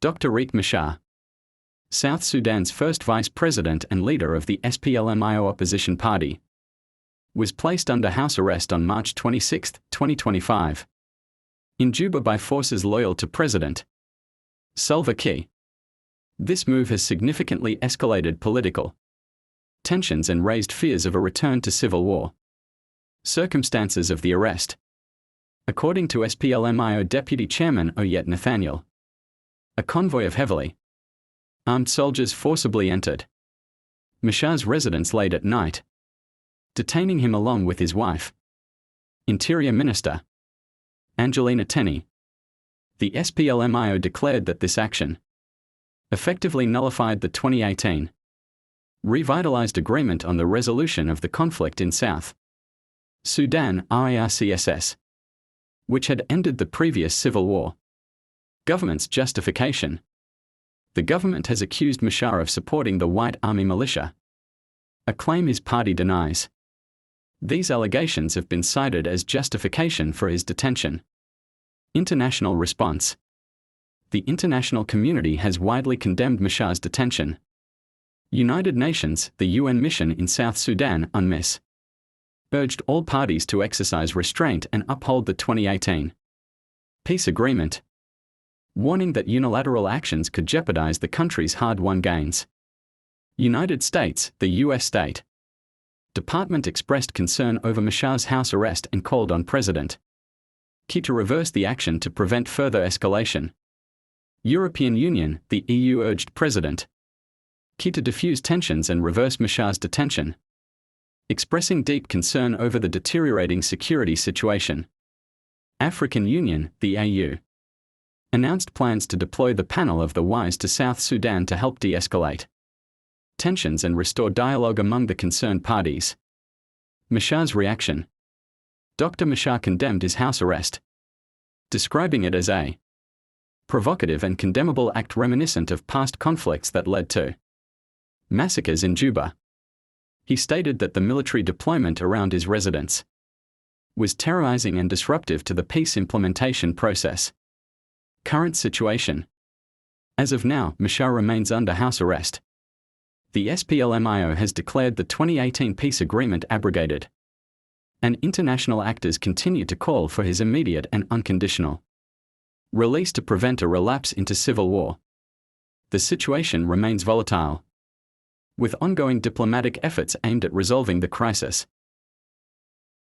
Dr. Riek Machar, South Sudan's first vice president and leader of the SPLM-IO opposition party, was placed under house arrest on March 26, 2025, in Juba by forces loyal to President Salva Kiir. This move has significantly escalated political tensions and raised fears of a return to civil war. Circumstances of the arrest. According to SPLM-IO Deputy Chairman Oyet Nathaniel, a convoy of heavily armed soldiers forcibly entered Machar's residence late at night, detaining him along with his wife, Interior Minister Angelina Teny. The SPLM-IO declared that this action effectively nullified the 2018 Revitalized Agreement on the resolution of the conflict in South Sudan, R-ARCSS, which had ended the previous civil war. Government's justification. The government has accused Machar of supporting the White Army militia, a claim his party denies. These allegations have been cited as justification for his detention. International response. The international community has widely condemned Machar's detention. United Nations, the UN mission in South Sudan, UNMISS, urged all parties to exercise restraint and uphold the 2018 peace agreement, warning that unilateral actions could jeopardize the country's hard-won gains. United States, the U.S. State Department expressed concern over Machar's house arrest and called on President Kiir to reverse the action to prevent further escalation. European Union, the EU urged President Kiir to defuse tensions and reverse Machar's detention, expressing deep concern over the deteriorating security situation. African Union, the AU, announced plans to deploy the Panel of the Wise to South Sudan to help de-escalate tensions and restore dialogue among the concerned parties. Machar's reaction. Dr. Machar condemned his house arrest, describing it as a provocative and condemnable act reminiscent of past conflicts that led to massacres in Juba. He stated that the military deployment around his residence was terrorizing and disruptive to the peace implementation process. Current situation. As of now, Machar remains under house arrest. The SPLM-IO has declared the 2018 peace agreement abrogated, and international actors continue to call for his immediate and unconditional release to prevent a relapse into civil war. The situation remains volatile, with ongoing diplomatic efforts aimed at resolving the crisis.